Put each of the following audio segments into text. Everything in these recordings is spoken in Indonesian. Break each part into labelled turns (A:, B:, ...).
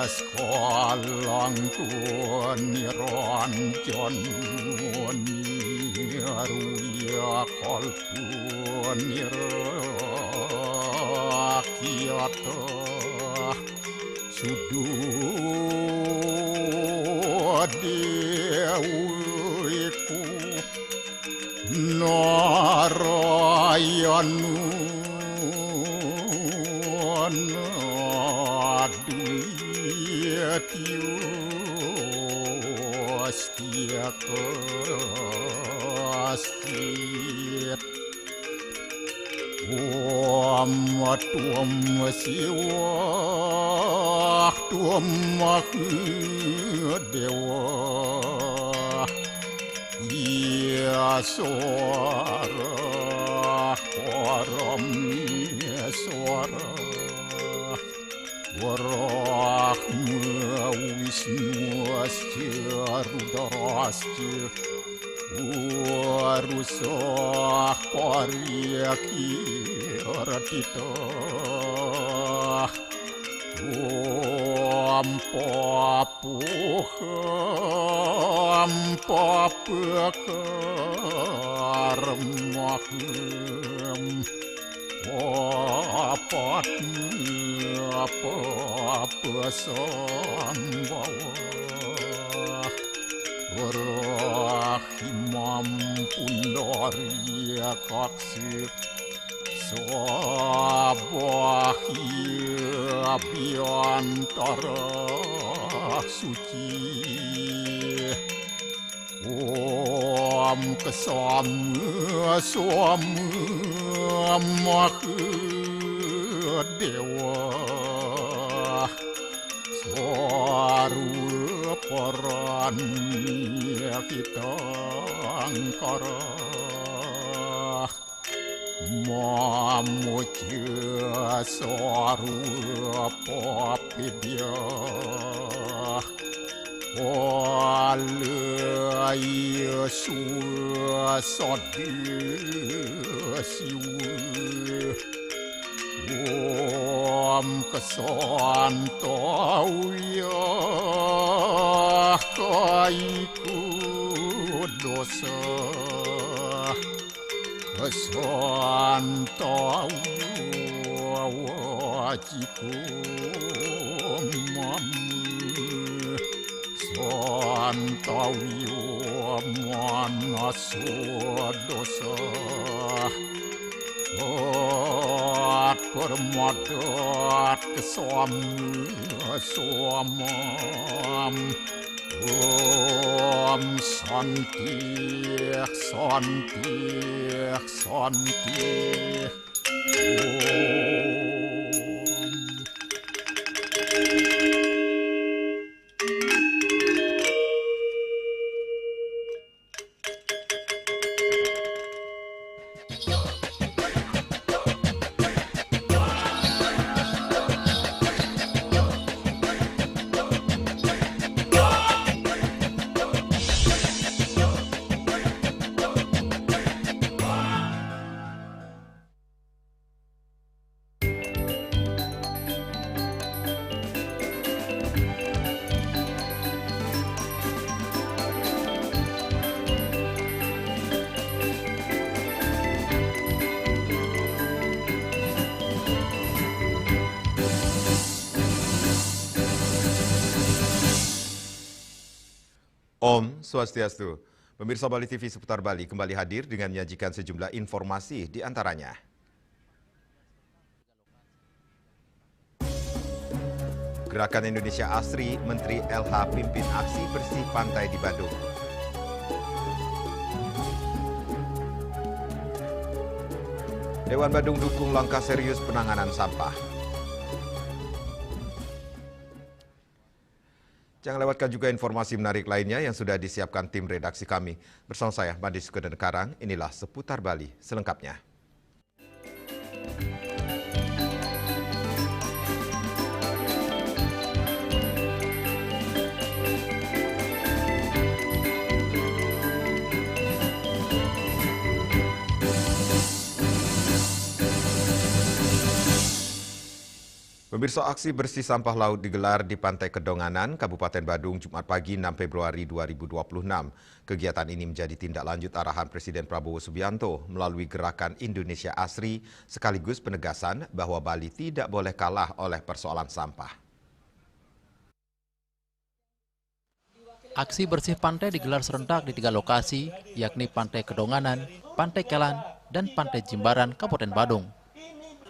A: Sekolang niranjan ruya kalpun nirakyata sudut dewiku Narayanu Aduyatyu Astia kastit Tuam siwa Tuam dewa Ya suara Param suara Warahma Wisnu Asya Rudrasya Warusah Paryaki Ratita Ampapukaram apa sambawa Rahimam pundarya kaksi Sabahya biantara suci Om kesama sama dewa Swaru paranya kita angkara Mamuja swaru papidya Walaya suasadya siwa Om kesantauya kaiku dosa Kesantauya wajiku mamu Santauya manasa dosa Permadat kesamam Om Santi
B: Om Swastiastu. Pemirsa Bali TV seputar Bali kembali hadir dengan menyajikan sejumlah informasi di antaranya. Gerakan Indonesia Asri, Menteri LH pimpin aksi bersih pantai di Bandung. Dewan Bandung dukung langkah serius penanganan sampah. Jangan lewatkan juga informasi menarik lainnya yang sudah disiapkan tim redaksi kami. Bersama saya, Mandi Sukeden Karang, inilah Seputar Bali selengkapnya. Pemirsa, aksi bersih sampah laut digelar di Pantai Kedonganan, Kabupaten Badung, Jumat pagi 6 Februari 2026. Kegiatan ini menjadi tindak lanjut arahan Presiden Prabowo Subianto melalui gerakan Indonesia Asri, sekaligus penegasan bahwa Bali tidak boleh kalah oleh persoalan sampah.
C: Aksi bersih pantai digelar serentak di 3 lokasi, yakni Pantai Kedonganan, Pantai Kelan, dan Pantai Jimbaran, Kabupaten Badung.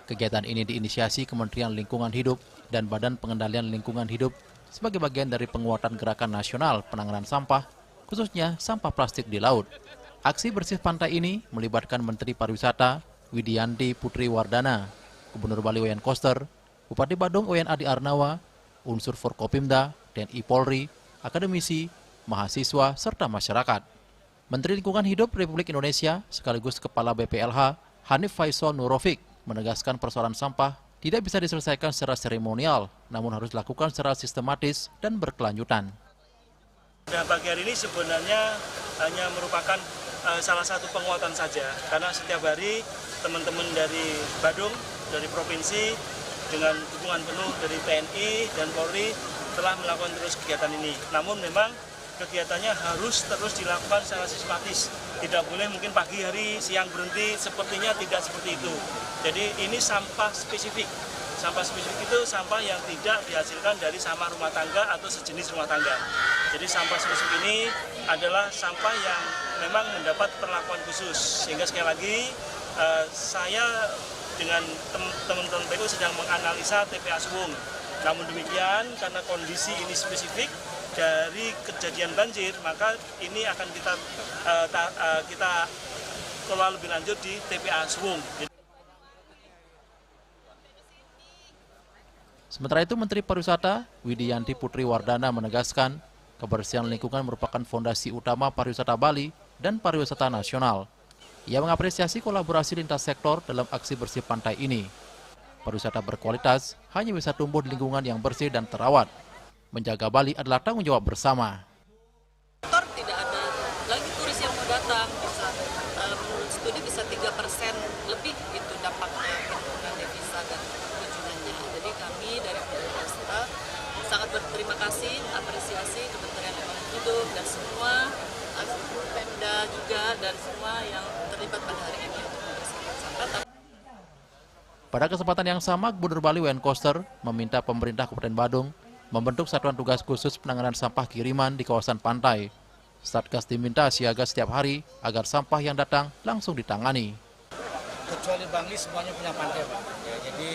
C: Kegiatan ini diinisiasi Kementerian Lingkungan Hidup dan Badan Pengendalian Lingkungan Hidup sebagai bagian dari penguatan gerakan nasional penanganan sampah, khususnya sampah plastik di laut. Aksi bersih pantai ini melibatkan Menteri Pariwisata Widianti Putri Wardana, Gubernur Bali Wayan Koster, Bupati Badung Wayan Adi Arnawa, unsur Forkopimda, TNI Polri, akademisi, mahasiswa, serta masyarakat. Menteri Lingkungan Hidup Republik Indonesia sekaligus Kepala BPLH Hanif Faisal Nurofik menegaskan persoalan sampah tidak bisa diselesaikan secara seremonial, namun harus dilakukan secara sistematis dan berkelanjutan.
D: Nah, pagi hari ini sebenarnya hanya merupakan salah satu penguatan saja, karena setiap hari teman-teman dari Badung, dari provinsi, dengan dukungan penuh dari TNI dan Polri telah melakukan terus kegiatan ini. Namun memang kegiatannya harus terus dilakukan secara sistematis. Tidak boleh mungkin pagi hari, siang berhenti, sepertinya tidak seperti itu. Jadi ini sampah spesifik. Sampah spesifik itu sampah yang tidak dihasilkan dari sampah rumah tangga atau sejenis rumah tangga. Jadi sampah spesifik ini adalah sampah yang memang mendapat perlakuan khusus. Sehingga sekali lagi saya dengan teman-teman PU sedang menganalisa TPA Suwung. Namun demikian karena kondisi ini spesifik dari kejadian banjir, maka ini akan kita kelola lebih lanjut di TPA Suwung.
C: Sementara itu, Menteri Pariwisata Widianti Putri Wardana menegaskan kebersihan lingkungan merupakan fondasi utama pariwisata Bali dan pariwisata nasional. Ia mengapresiasi kolaborasi lintas sektor dalam aksi bersih pantai ini. Pariwisata berkualitas hanya bisa tumbuh di lingkungan yang bersih dan terawat. Menjaga Bali adalah tanggung jawab bersama.
E: Tidak ada lagi turis yang mau datang, menurut studi bisa 3% lebih itu dampaknya penurunan devisa dan kunjungannya. Jadi kami dari pemerintah sangat berterima kasih, apresiasi Kementerian Lingkungan Hidup dan semua Pemda juga dan semua yang terlibat pada hari ini untuk membersihkan sampah.
C: Pada kesempatan yang sama, Gubernur Bali Wayan Koster meminta pemerintah Kabupaten Badung membentuk satuan tugas khusus penanganan sampah kiriman di kawasan pantai. Satgas diminta siaga setiap hari agar sampah yang datang langsung ditangani.
F: Kecuali Bangli semuanya punya pantai, Pak. Ya, jadi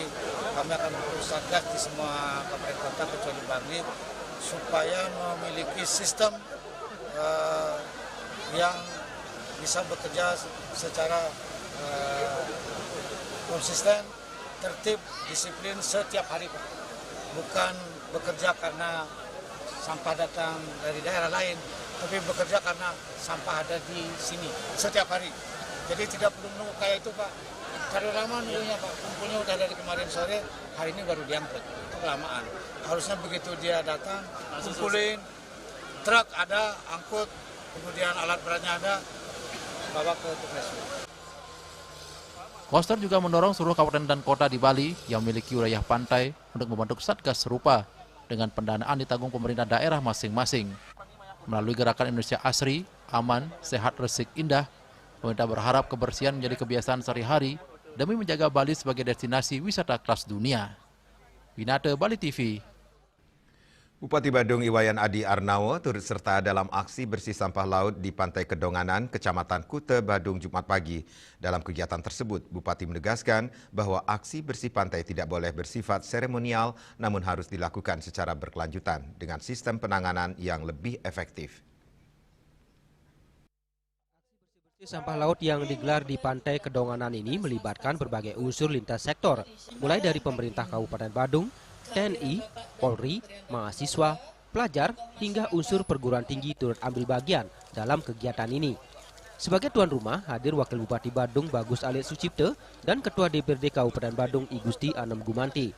F: kami akan bentuk satgas di semua kabupaten kota kecuali Bangli supaya memiliki sistem yang bisa bekerja secara konsisten, tertib, disiplin setiap hari, Pak. Bukan bekerja karena sampah datang dari daerah lain, tapi bekerja karena sampah ada di sini setiap hari. Jadi tidak perlu menunggu kayak itu, Pak. Terlalu lama nunggunya, Pak. Kumpulnya udah dari kemarin sore, hari ini baru diangkut. Kelamaan. Harusnya begitu dia datang, kumpulin, truk ada, angkut, kemudian alat beratnya ada, bawa ke TPSU.
C: Koster juga mendorong seluruh kabupaten dan kota di Bali yang memiliki wilayah pantai untuk membentuk satgas serupa dengan pendanaan ditanggung pemerintah daerah masing-masing. Melalui gerakan Indonesia Asri, aman, sehat, resik, indah, pemerintah berharap kebersihan menjadi kebiasaan sehari-hari demi menjaga Bali sebagai destinasi wisata kelas dunia. Winate, Bali TV.
B: Bupati Badung Iwayan Adi Arnawa turut serta dalam aksi bersih sampah laut di Pantai Kedonganan, Kecamatan Kute, Badung, Jumat pagi. Dalam kegiatan tersebut, Bupati menegaskan bahwa aksi bersih pantai tidak boleh bersifat seremonial, namun harus dilakukan secara berkelanjutan dengan sistem penanganan yang lebih efektif.
G: Sampah laut yang digelar di Pantai Kedonganan ini melibatkan berbagai unsur lintas sektor, mulai dari pemerintah Kabupaten Badung, TNI, Polri, mahasiswa, pelajar, hingga unsur perguruan tinggi turut ambil bagian dalam kegiatan ini. Sebagai tuan rumah, hadir Wakil Bupati Badung Bagus Ali Sucipto dan Ketua DPRD Kabupaten Badung I Gusti Anem Gumanti.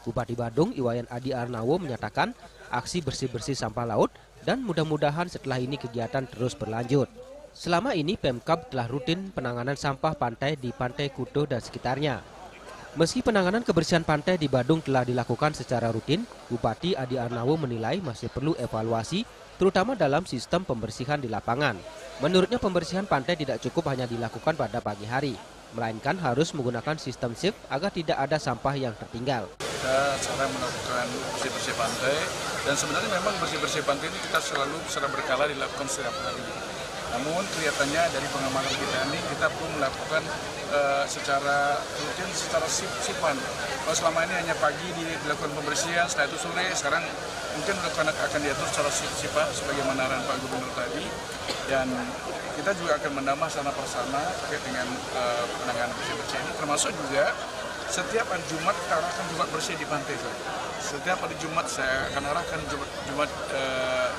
G: Bupati Badung Iwayan Adi Arnawa menyatakan aksi bersih-bersih sampah laut dan mudah-mudahan setelah ini kegiatan terus berlanjut. Selama ini Pemkab telah rutin penanganan sampah pantai di Pantai Kuto dan sekitarnya. Meski penanganan kebersihan pantai di Badung telah dilakukan secara rutin, Bupati Adi Arnawo menilai masih perlu evaluasi, terutama dalam sistem pembersihan di lapangan. Menurutnya pembersihan pantai tidak cukup hanya dilakukan pada pagi hari, melainkan harus menggunakan sistem shift agar tidak ada sampah yang tertinggal.
H: Kita cara melakukan bersih-bersih pantai, dan sebenarnya memang bersih-bersih pantai ini kita selalu secara berkala dilakukan setiap hari. Namun kelihatannya dari pengamatan kita ini kita perlu melakukan secara rutin, secara shift-shiftan. Kalau selama ini hanya pagi dilakukan pembersihan, setelah itu sore, sekarang mungkin akan diatur secara shift-shiftan sebagaimana arahan Pak Gubernur tadi. Dan kita juga akan menambah sana persana terkait dengan penanganan bersih-bersih ini, termasuk juga setiap hari Jumat kita arahkan Jumat bersih di pantai. Setiap hari Jumat saya akan arahkan Jumat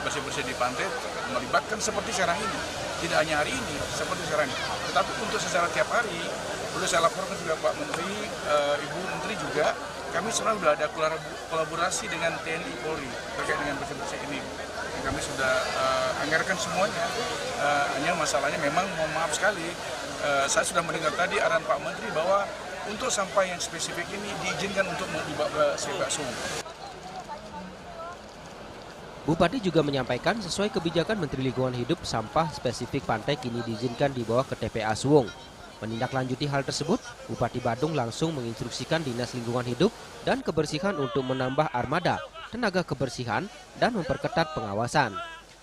H: bersih-bersih di pantai, melibatkan seperti sekarang ini. Tidak hanya hari ini, seperti sekarang ini. Tetapi untuk secara tiap hari, perlu saya laporkan juga Pak Menteri, Ibu Menteri juga, kami sebenarnya sudah ada kolaborasi dengan TNI Polri terkait dengan bersih-bersih ini. Dan kami sudah anggarkan semuanya. Hanya masalahnya memang mohon maaf sekali, saya sudah mendengar tadi arahan Pak Menteri bahwa untuk sampah yang spesifik ini diizinkan untuk dibawa ke sungai.
G: Bupati juga menyampaikan sesuai kebijakan Menteri Lingkungan Hidup, sampah spesifik pantai kini diizinkan dibawa ke TPA Suwung. Menindaklanjuti hal tersebut, Bupati Badung langsung menginstruksikan Dinas Lingkungan Hidup dan Kebersihan untuk menambah armada, tenaga kebersihan, dan memperketat pengawasan.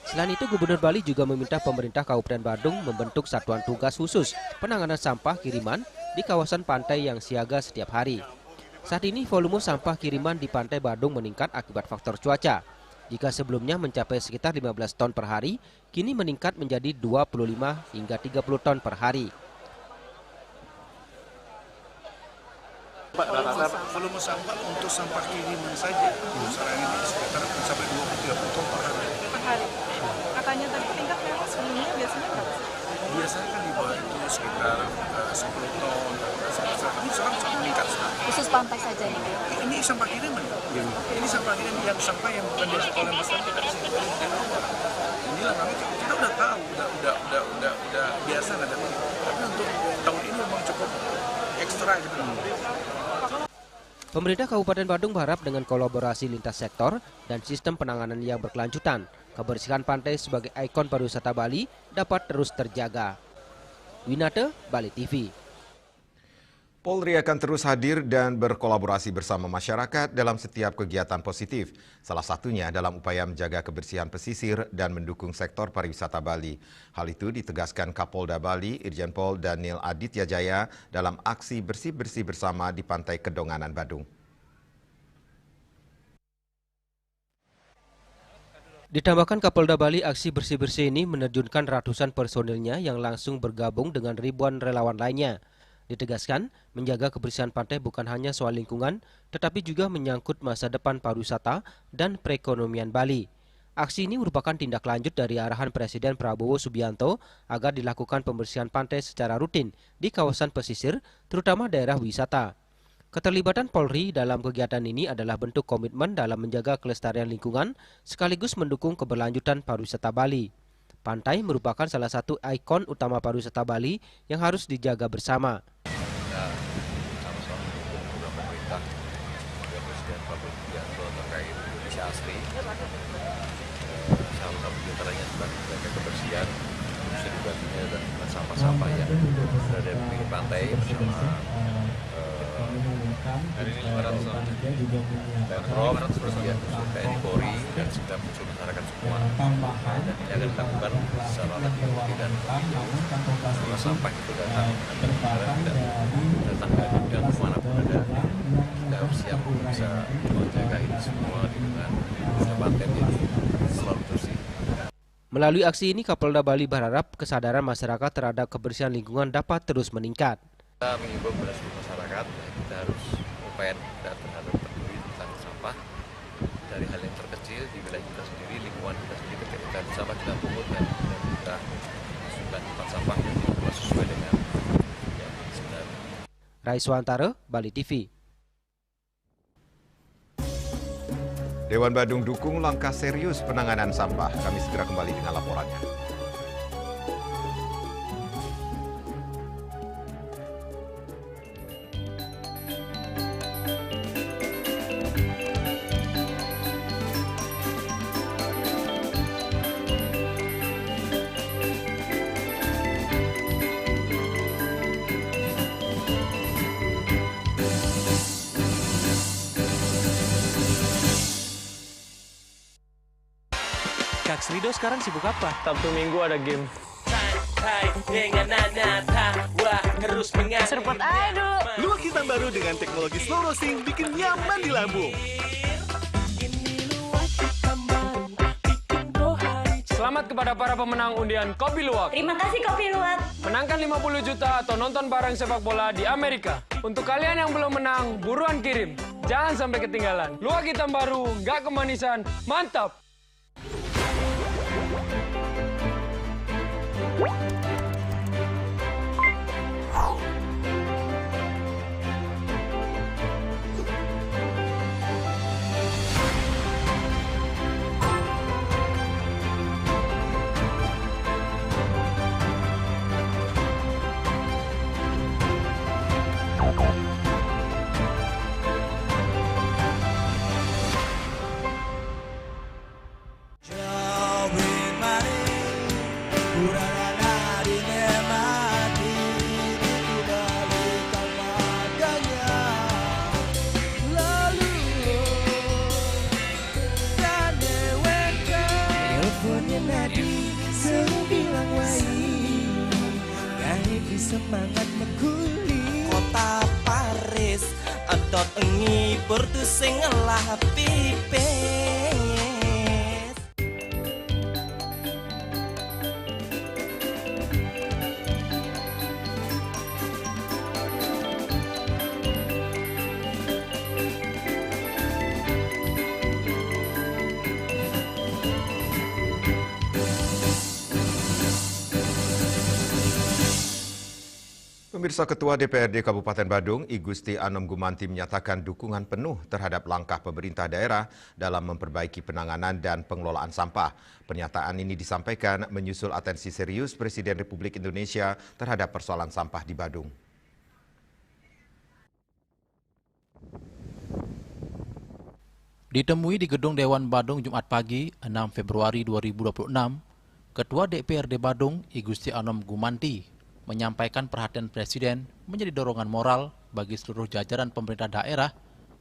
G: Selain itu, Gubernur Bali juga meminta pemerintah Kabupaten Badung membentuk satuan tugas khusus penanganan sampah kiriman di kawasan pantai yang siaga setiap hari. Saat ini volume sampah kiriman di pantai Badung meningkat akibat faktor cuaca. Jika sebelumnya mencapai sekitar 15 ton per hari, kini meningkat menjadi 25 hingga 30 ton per hari.
H: Pak, rata-rata volume sampah untuk sampah kiriman saja sekarang ini sekitar sampai 20-30 ton per hari.
I: Per hari. Katanya tadi tingkat memang sebelumnya biasanya berapa?
H: Biasanya kan di bawah itu sekitar 10 ton. Tapi sekarang meningkat sekarang.
I: Khusus pantai saja nih.
H: Ini sampah kiriman. Ini sampah kiriman yang sampah yang bukan diasuh oleh masyarakat dari sini. Inilah kami kita udah tahu, udah biasa ada. Tapi untuk tahun ini memang cukup ekstra gitu.
G: Pemerintah Kabupaten Badung berharap dengan kolaborasi lintas sektor dan sistem penanganan yang berkelanjutan, kebersihan pantai sebagai ikon pariwisata Bali dapat terus terjaga. Winata, Bali TV.
B: Polri akan terus hadir dan berkolaborasi bersama masyarakat dalam setiap kegiatan positif, salah satunya dalam upaya menjaga kebersihan pesisir dan mendukung sektor pariwisata Bali. Hal itu ditegaskan Kapolda Bali, Irjen Pol Daniel Aditya Jaya dalam aksi bersih-bersih bersama di Pantai Kedonganan, Badung.
G: Ditambahkan Kapolda Bali, aksi bersih-bersih ini menerjunkan ratusan personilnya yang langsung bergabung dengan ribuan relawan lainnya. Ditegaskan, menjaga kebersihan pantai bukan hanya soal lingkungan, tetapi juga menyangkut masa depan pariwisata dan perekonomian Bali. Aksi ini merupakan tindak lanjut dari arahan Presiden Prabowo Subianto agar dilakukan pembersihan pantai secara rutin di kawasan pesisir, terutama daerah wisata. Keterlibatan Polri dalam kegiatan ini adalah bentuk komitmen dalam menjaga kelestarian lingkungan, sekaligus mendukung keberlanjutan pariwisata Bali. Pantai merupakan salah satu ikon utama pariwisata Bali yang harus dijaga bersama.
J: Sama-sama mendukung program pemerintah juga Presiden Prabowo Subianto terkait Indonesia Asri. Salah satu diantaranya adalah menjaga kebersihan, edukasinya dan sampah-sampah yang berada di pinggir pantai bersama hari ini 500 persegian TNI Polri dan sekitar unsur masyarakat semua. Dan ini akan dilakukan secara lebih rutin dan setelah sampah itu datang dan kemanapun ada, kita harus siap bisa menjaga ini semua dengan pantai jadi selalu bersih.
G: Melalui aksi ini, Kapolda Bali berharap kesadaran masyarakat terhadap kebersihan lingkungan dapat terus meningkat.
J: Kita mengimbau kepada seluruh masyarakat, kita harus upaya terhadap peduli tentang sampah dari hal yang terkecil di wilayah kita sendiri, lingkungan kita sendiri, ketika sampah kita pungut dan kita masukkan tempat sampah yang dikelola sesuai dengan yang sebenarnya.
G: Raiswantara, Bali TV.
B: Dewan Badung dukung langkah serius penanganan sampah. Kami segera kembali dengan laporannya.
K: Kak Srido sekarang sibuk apa?
L: Sabtu Minggu ada game.
K: Serpot aja dulu. Luwak hitam baru dengan teknologi slow roasting bikin nyaman di lambung.
L: Selamat kepada para pemenang undian Kopi Luwak.
M: Terima kasih Kopi Luwak.
L: Menangkan 50 juta atau nonton bareng sepak bola di Amerika. Untuk kalian yang belum menang, buruan kirim. Jangan sampai ketinggalan. Luwak hitam baru, nggak kemanisan, mantap.
N: Semangat meguli kota Paris adot engi portu sing ngelah pipes.
B: Pemirsa, Ketua DPRD Kabupaten Badung, I Gusti Anom Gumanti menyatakan dukungan penuh terhadap langkah pemerintah daerah dalam memperbaiki penanganan dan pengelolaan sampah. Pernyataan ini disampaikan menyusul atensi serius Presiden Republik Indonesia terhadap persoalan sampah di Badung.
C: Ditemui di Gedung Dewan Badung Jumat pagi, 6 Februari 2026, Ketua DPRD Badung, I Gusti Anom Gumanti, menyampaikan perhatian Presiden menjadi dorongan moral bagi seluruh jajaran pemerintah daerah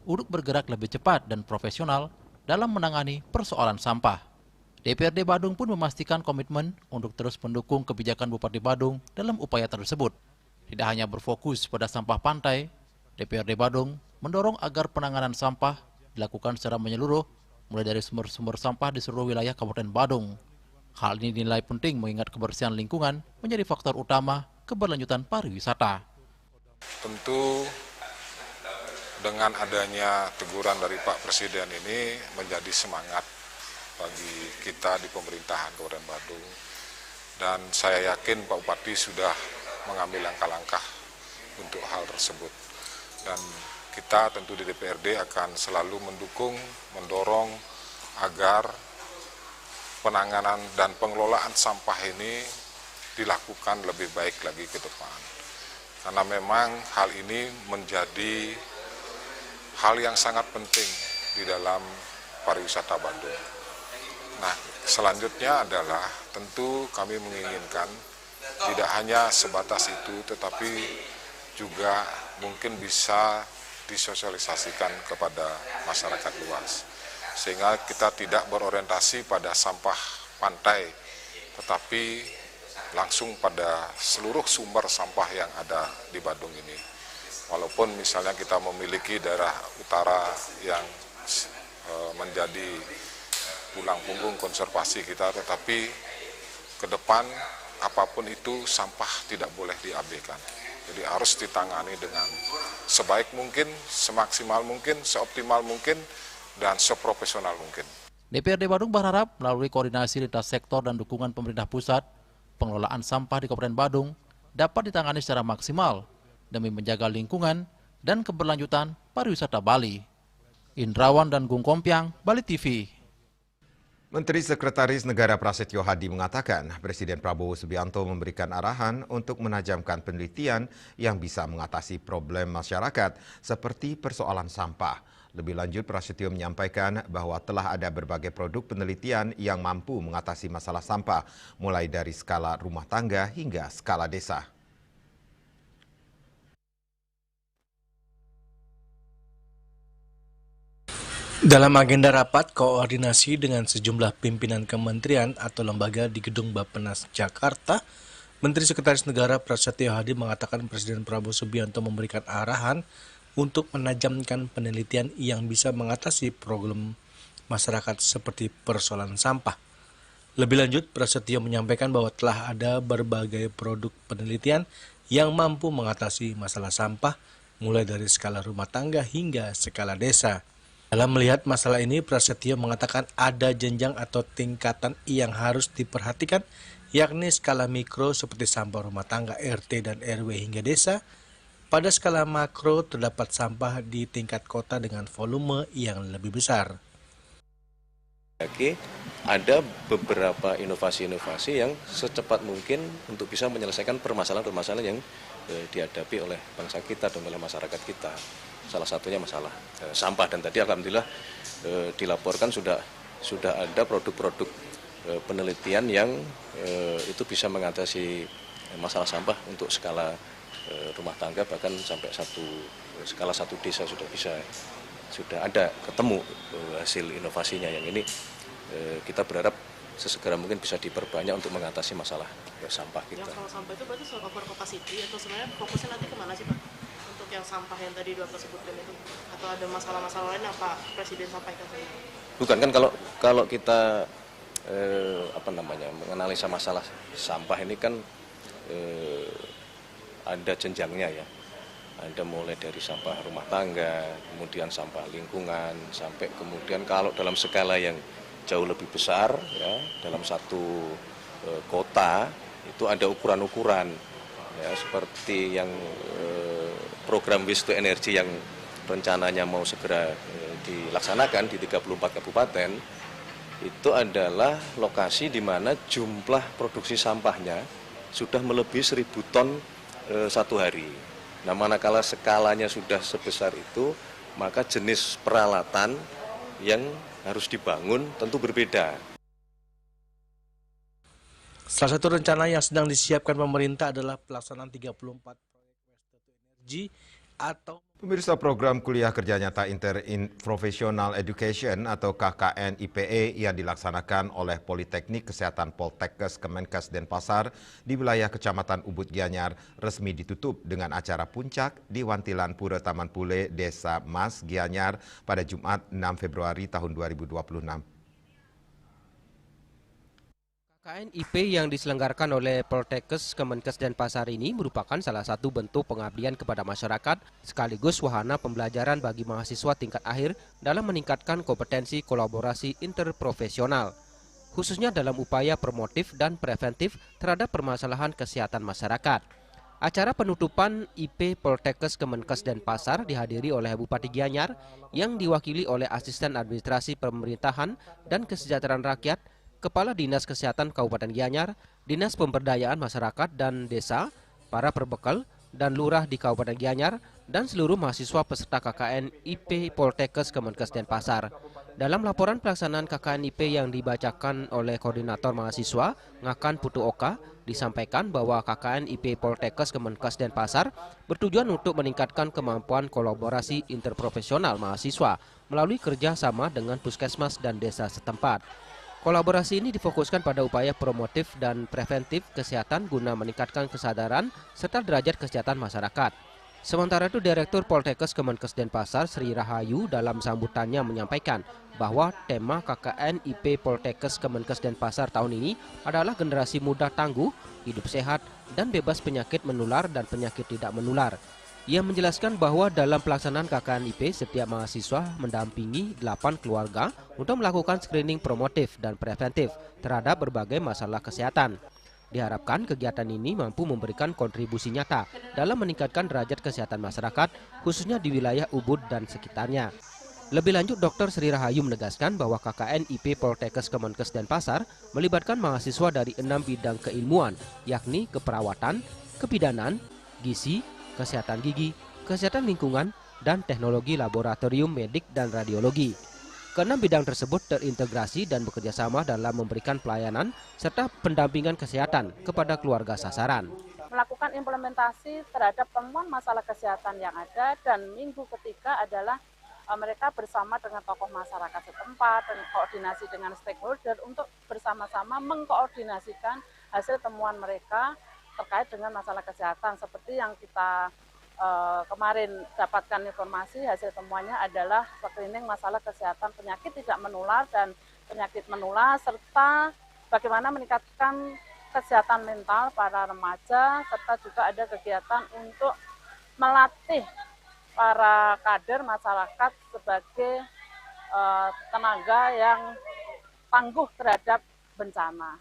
C: untuk bergerak lebih cepat dan profesional dalam menangani persoalan sampah. DPRD Badung pun memastikan komitmen untuk terus mendukung kebijakan Bupati Badung dalam upaya tersebut. Tidak hanya berfokus pada sampah pantai, DPRD Badung mendorong agar penanganan sampah dilakukan secara menyeluruh, mulai dari sumber-sumber sampah di seluruh wilayah Kabupaten Badung. Hal ini dinilai penting mengingat kebersihan lingkungan menjadi faktor utama keberlanjutan pariwisata.
O: Tentu dengan adanya teguran dari Pak Presiden ini menjadi semangat bagi kita di pemerintahan Kabupaten Badung. Dan saya yakin Pak Bupati sudah mengambil langkah-langkah untuk hal tersebut. Dan kita tentu di DPRD akan selalu mendukung, mendorong agar penanganan dan pengelolaan sampah ini dilakukan lebih baik lagi ke depan. Karena memang hal ini menjadi hal yang sangat penting di dalam pariwisata Badung. Nah, selanjutnya adalah tentu kami menginginkan tidak hanya sebatas itu, tetapi juga mungkin bisa disosialisasikan kepada masyarakat luas. Sehingga kita tidak berorientasi pada sampah pantai, tetapi langsung pada seluruh sumber sampah yang ada di Badung ini. Walaupun misalnya kita memiliki daerah utara yang menjadi tulang punggung konservasi kita, tetapi ke depan apapun itu sampah tidak boleh diabaikan. Jadi harus ditangani dengan sebaik mungkin, semaksimal mungkin, seoptimal mungkin, dan seprofesional mungkin.
C: DPRD Badung berharap melalui koordinasi lintas sektor dan dukungan pemerintah pusat, pengelolaan sampah di Kabupaten Badung dapat ditangani secara maksimal demi menjaga lingkungan dan keberlanjutan pariwisata Bali. Indrawan dan Gung Kompiang, Bali TV.
B: Menteri Sekretaris Negara Prasetyo Hadi mengatakan Presiden Prabowo Subianto memberikan arahan untuk menajamkan penelitian yang bisa mengatasi problem masyarakat seperti persoalan sampah. Lebih lanjut, Prasetyo menyampaikan bahwa telah ada berbagai produk penelitian yang mampu mengatasi masalah sampah, mulai dari skala rumah tangga hingga skala desa.
M: Dalam agenda rapat koordinasi dengan sejumlah pimpinan kementerian atau lembaga di Gedung Bappenas Jakarta, Menteri Sekretaris Negara Prasetyo Hadi mengatakan Presiden Prabowo Subianto memberikan arahan untuk menajamkan penelitian yang bisa mengatasi problem masyarakat seperti persoalan sampah. Lebih lanjut, Prasetyo menyampaikan bahwa telah ada berbagai produk penelitian yang mampu mengatasi masalah sampah, mulai dari skala rumah tangga hingga skala desa. Dalam melihat masalah ini, Prasetyo mengatakan ada jenjang atau tingkatan yang harus diperhatikan, yakni skala mikro seperti sampah rumah tangga RT dan RW hingga desa. Pada skala makro terdapat sampah di tingkat kota dengan volume yang lebih besar.
J: Oke, ada beberapa inovasi-inovasi yang secepat mungkin untuk bisa menyelesaikan permasalahan-permasalahan yang dihadapi oleh bangsa kita dan oleh masyarakat kita. Salah satunya masalah sampah, dan tadi alhamdulillah dilaporkan sudah ada produk-produk penelitian yang itu bisa mengatasi masalah sampah untuk skala rumah tangga, bahkan sampai skala satu desa sudah ada ketemu hasil inovasinya. Yang ini kita berharap sesegera mungkin bisa diperbanyak untuk mengatasi masalah sampah kita.
P: Yang kalau sampah itu berarti soal over capacity atau sebenarnya fokusnya nanti kemana sih Pak? Untuk yang sampah yang tadi Bapak sebutkan itu, atau ada masalah-masalah lain yang Pak Presiden sampaikan?
J: Bukan, kan kalau kita menganalisa masalah sampah ini kan ada jenjangnya ya. Ada mulai dari sampah rumah tangga, kemudian sampah lingkungan, sampai kemudian kalau dalam skala yang jauh lebih besar ya, dalam satu kota itu ada ukuran-ukuran ya, seperti yang program waste to energy yang rencananya mau segera dilaksanakan di 34 kabupaten. Itu adalah lokasi di mana jumlah produksi sampahnya sudah melebihi 1.000 ton satu hari. Nah, manakala skalanya sudah sebesar itu, maka jenis peralatan yang harus dibangun tentu berbeda.
M: Salah satu rencana yang sedang disiapkan pemerintah adalah pelaksanaan 34 proyek waste to energy atau
B: Pemirsa, program kuliah kerja nyata Interprofessional Education atau KKN IPE yang dilaksanakan oleh Politeknik Kesehatan Poltekkes Kemenkes Denpasar di wilayah Kecamatan Ubud Gianyar resmi ditutup dengan acara puncak di Wantilan Pura Taman Pule, Desa Mas Gianyar pada Jumat 6 Februari tahun 2026.
G: KKN IP yang diselenggarakan oleh Poltekkes Kemenkes Denpasar ini merupakan salah satu bentuk pengabdian kepada masyarakat sekaligus wahana pembelajaran bagi mahasiswa tingkat akhir dalam meningkatkan kompetensi kolaborasi interprofesional, khususnya dalam upaya promotif dan preventif terhadap permasalahan kesehatan masyarakat. Acara penutupan IP Poltekkes Kemenkes Denpasar dihadiri oleh Bupati Gianyar yang diwakili oleh Asisten Administrasi Pemerintahan dan Kesejahteraan Rakyat, Kepala Dinas Kesehatan Kabupaten Gianyar, Dinas Pemberdayaan Masyarakat dan Desa, para perbekal, dan lurah di Kabupaten Gianyar, dan seluruh mahasiswa peserta KKN IP Poltekkes Kemenkes Denpasar. Dalam laporan pelaksanaan KKN IP yang dibacakan oleh Koordinator Mahasiswa, Ngakan Putu Oka, disampaikan bahwa KKN IP Poltekkes Kemenkes Denpasar bertujuan untuk meningkatkan kemampuan kolaborasi interprofesional mahasiswa melalui kerjasama dengan puskesmas dan desa setempat. Kolaborasi ini difokuskan pada upaya promotif dan preventif kesehatan guna meningkatkan kesadaran serta derajat kesehatan masyarakat. Sementara itu, Direktur Poltekkes Kemenkes Denpasar Sri Rahayu dalam sambutannya menyampaikan bahwa tema KKN IP Poltekkes Kemenkes Denpasar tahun ini adalah generasi muda tangguh, hidup sehat, dan bebas penyakit menular dan penyakit tidak menular. Ia menjelaskan bahwa dalam pelaksanaan KKN IP, setiap mahasiswa mendampingi 8 keluarga untuk melakukan screening promotif dan preventif terhadap berbagai masalah kesehatan. Diharapkan kegiatan ini mampu memberikan kontribusi nyata dalam meningkatkan derajat kesehatan masyarakat, khususnya di wilayah Ubud dan sekitarnya. Lebih lanjut, Dr. Sri Rahayu menegaskan bahwa KKN IP Poltekkes Kemenkes Denpasar melibatkan mahasiswa dari 6 bidang keilmuan, yakni keperawatan, kebidanan, gizi, kesehatan gigi, kesehatan lingkungan, dan teknologi laboratorium medik dan radiologi. Keenam bidang tersebut terintegrasi dan bekerjasama dalam memberikan pelayanan serta pendampingan kesehatan kepada keluarga sasaran.
Q: Melakukan implementasi terhadap temuan masalah kesehatan yang ada, dan minggu ketiga adalah mereka bersama dengan tokoh masyarakat setempat, dan koordinasi dengan stakeholder untuk bersama-sama mengkoordinasikan hasil temuan mereka terkait dengan masalah kesehatan. Seperti yang kita kemarin dapatkan informasi, hasil temuannya adalah screening masalah kesehatan penyakit tidak menular dan penyakit menular, serta bagaimana meningkatkan kesehatan mental para remaja, serta juga ada kegiatan untuk melatih para kader masyarakat sebagai tenaga yang tangguh terhadap bencana.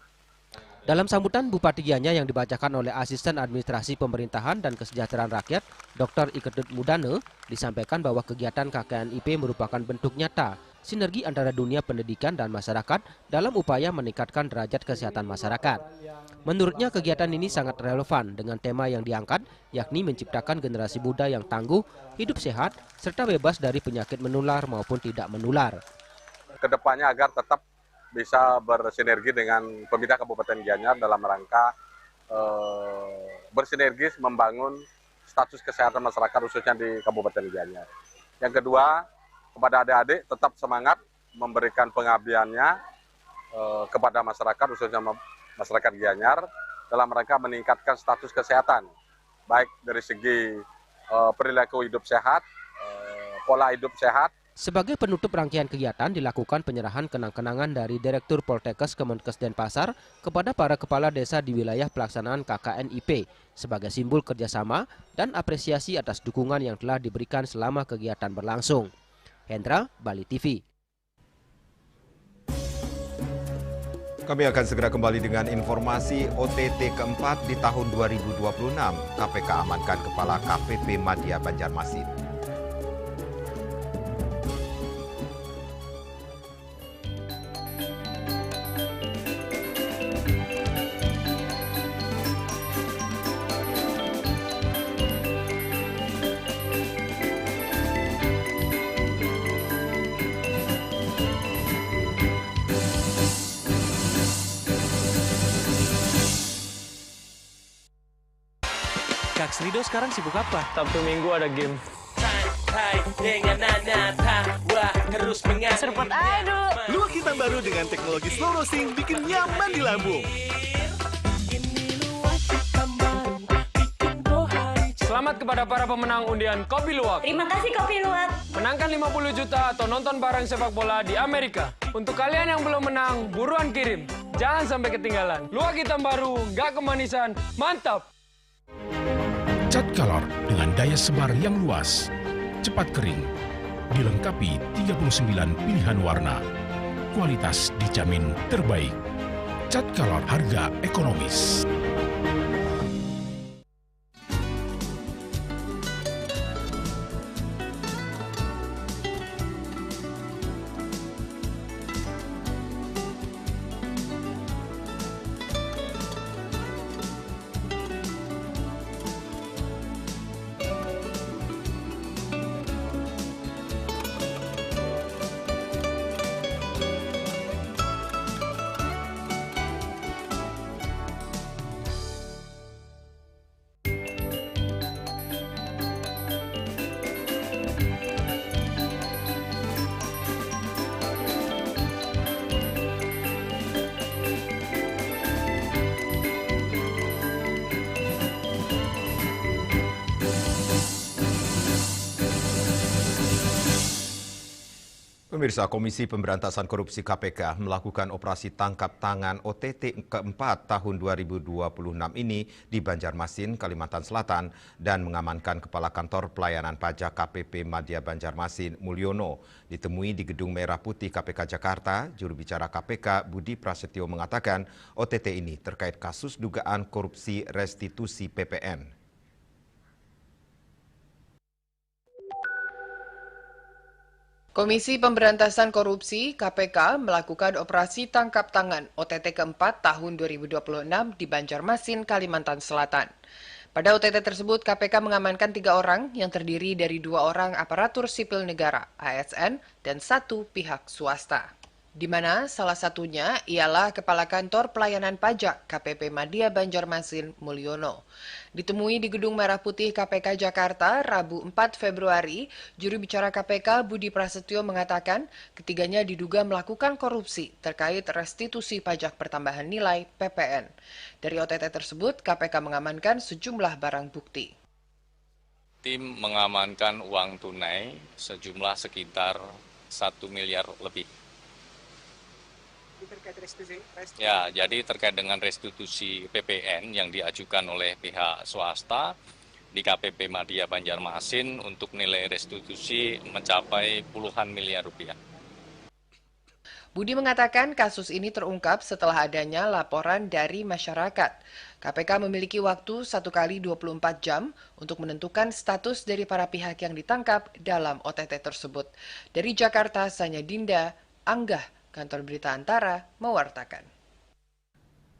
G: Dalam sambutan Bupati Gianyar yang dibacakan oleh Asisten Administrasi Pemerintahan dan Kesejahteraan Rakyat, Dr. Iketut Mudane, disampaikan bahwa kegiatan KKNIP merupakan bentuk nyata sinergi antara dunia pendidikan dan masyarakat dalam upaya meningkatkan derajat kesehatan masyarakat. Menurutnya kegiatan ini sangat relevan dengan tema yang diangkat, yakni menciptakan generasi muda yang tangguh, hidup sehat, serta bebas dari penyakit menular maupun tidak menular.
R: Kedepannya agar tetap bisa bersinergi dengan pemerintah Kabupaten Gianyar dalam rangka bersinergis membangun status kesehatan masyarakat khususnya di Kabupaten Gianyar. Yang kedua, kepada adik-adik tetap semangat memberikan pengabdiannya kepada masyarakat khususnya masyarakat Gianyar dalam rangka meningkatkan status kesehatan, baik dari segi perilaku hidup sehat, pola hidup sehat.
G: Sebagai penutup rangkaian kegiatan dilakukan penyerahan kenang-kenangan dari Direktur Poltekkes Kemenkes Denpasar kepada para kepala desa di wilayah pelaksanaan KKNIP sebagai simbol kerjasama dan apresiasi atas dukungan yang telah diberikan selama kegiatan berlangsung. Hendra, Bali TV.
B: Kami akan segera kembali dengan informasi OTT keempat di tahun 2026. KPK amankan Kepala KPP Madya Banjarmasin.
K: Kak Srido sekarang sibuk apa?
L: Sabtu Minggu ada game.
K: Serpot aduh. Luwak hitam baru dengan teknologi slow roasting bikin nyaman di lambung.
L: Selamat kepada para pemenang undian Kopi Luwak.
S: Terima kasih Kopi Luwak.
L: Menangkan 50 juta atau nonton bareng sepak bola di Amerika. Untuk kalian yang belum menang, buruan kirim. Jangan sampai ketinggalan. Luwak hitam baru, nggak kemanisan, mantap.
T: Cat Color dengan daya sebar yang luas, cepat kering, dilengkapi 39 pilihan warna. Kualitas dijamin terbaik. Cat Color harga ekonomis.
B: Pemirsa, Komisi Pemberantasan Korupsi KPK melakukan operasi tangkap tangan OTT keempat tahun 2026 ini di Banjarmasin, Kalimantan Selatan dan mengamankan Kepala Kantor Pelayanan Pajak KPP Madya Banjarmasin, Mulyono. Ditemui di Gedung Merah Putih KPK Jakarta, juru bicara KPK Budi Prasetyo mengatakan OTT ini terkait kasus dugaan korupsi restitusi PPN.
U: Komisi Pemberantasan Korupsi (KPK) melakukan operasi tangkap tangan OTT keempat tahun 2026 di Banjarmasin, Kalimantan Selatan. Pada OTT tersebut, KPK mengamankan 3 orang yang terdiri dari 2 orang aparatur sipil negara (ASN) dan 1 pihak swasta. di mana salah satunya ialah Kepala Kantor Pelayanan Pajak KPP Madya Banjarmasin Mulyono. Ditemui di Gedung Merah Putih KPK Jakarta Rabu 4 Februari, juru bicara KPK Budi Prasetyo mengatakan ketiganya diduga melakukan korupsi terkait restitusi pajak pertambahan nilai PPN. Dari OTT tersebut, KPK mengamankan sejumlah barang bukti.
S: Tim mengamankan uang tunai sejumlah sekitar 1 miliar lebih. Ya, jadi terkait dengan restitusi PPN yang diajukan oleh pihak swasta di KPP Madya Banjarmasin untuk nilai restitusi mencapai puluhan miliar rupiah.
U: Budi mengatakan kasus ini terungkap setelah adanya laporan dari masyarakat. KPK memiliki waktu 1 kali 24 jam untuk menentukan status dari para pihak yang ditangkap dalam OTT tersebut. Dari Jakarta, Sanya Dinda, Anggah, Kantor Berita Antara, mewartakan.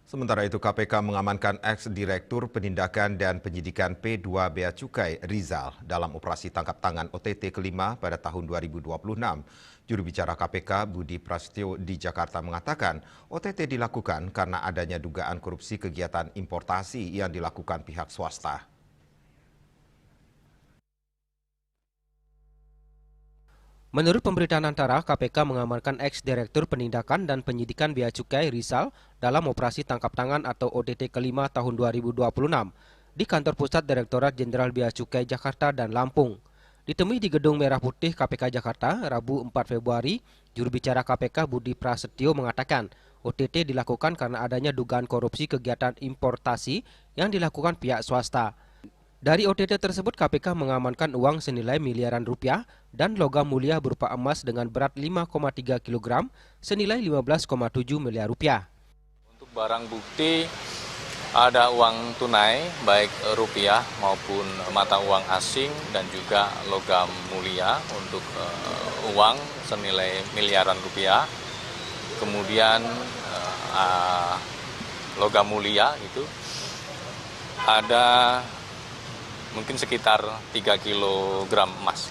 B: Sementara itu KPK mengamankan ex-direktur penindakan dan penyidikan P2 Bea Cukai Rizal dalam operasi tangkap tangan OTT kelima pada tahun 2026. Juru bicara KPK Budi Prasetyo di Jakarta mengatakan OTT dilakukan karena adanya dugaan korupsi kegiatan importasi yang dilakukan pihak swasta.
G: Menurut pemberitaan Antara, KPK mengamankan ex-direktur penindakan dan penyidikan Bea Cukai Rizal dalam operasi tangkap tangan atau OTT kelima tahun 2026 di kantor pusat Direktorat Jenderal Bea Cukai Jakarta dan Lampung. Ditemui di Gedung Merah Putih KPK Jakarta, Rabu 4 Februari, juru bicara KPK Budi Prasetyo mengatakan OTT dilakukan karena adanya dugaan korupsi kegiatan importasi yang dilakukan pihak swasta. Dari OTT tersebut, KPK mengamankan uang senilai miliaran rupiah dan logam mulia berupa emas dengan berat 5,3 kg senilai 15,7 miliar rupiah.
S: Untuk barang bukti ada uang tunai baik rupiah maupun mata uang asing dan juga logam mulia untuk uang senilai miliaran rupiah. Kemudian logam mulia itu ada mungkin sekitar 3 kg emas.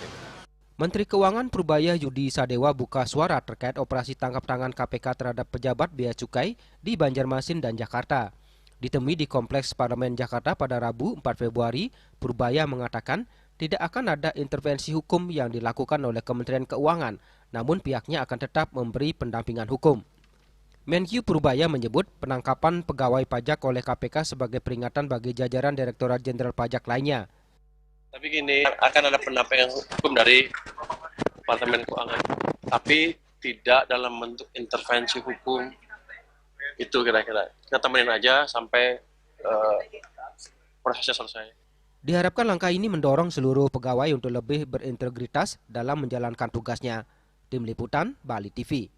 G: Menteri Keuangan Purbaya Yudi Sadewa buka suara terkait operasi tangkap tangan KPK terhadap pejabat Bea Cukai di Banjarmasin dan Jakarta. Ditemui di Kompleks Parlemen Jakarta pada Rabu 4 Februari, Purbaya mengatakan tidak akan ada intervensi hukum yang dilakukan oleh Kementerian Keuangan, namun pihaknya akan tetap memberi pendampingan hukum. Menkyu Purbaya menyebut penangkapan pegawai pajak oleh KPK sebagai peringatan bagi jajaran Direktorat Jenderal Pajak lainnya.
V: Tapi gini, akan ada pendampingan hukum dari Departemen Keuangan, tapi tidak dalam bentuk intervensi hukum. Itu kira-kira. Kita temenin aja sampai prosesnya selesai.
G: Diharapkan langkah ini mendorong seluruh pegawai untuk lebih berintegritas dalam menjalankan tugasnya. Tim Liputan, Bali TV.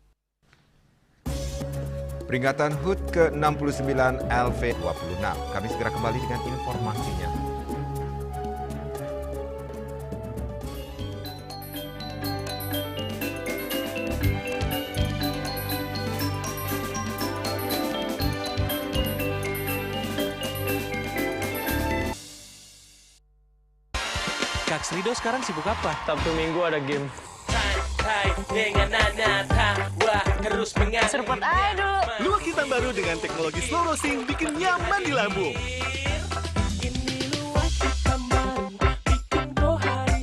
B: Peringatan HUT ke-69 LV26. Kami segera kembali dengan informasinya.
L: Kak Srido sekarang sibuk apa? Sabtu Minggu ada game.
K: Serpot aduh. Luwak hitam baru dengan teknologi slow roasting bikin nyaman di lambung.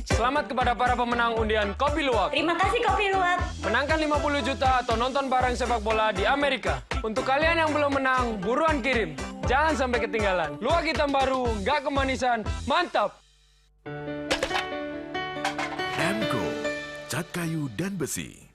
L: Selamat kepada para pemenang undian Kopi Luwak.
W: Terima kasih Kopi Luwak.
L: Menangkan 50 juta atau nonton bareng sepak bola di Amerika. Untuk kalian yang belum menang, buruan kirim. Jangan sampai ketinggalan. Luwak hitam baru, nggak kemanisan, mantap.
T: Emco, cat kayu dan besi.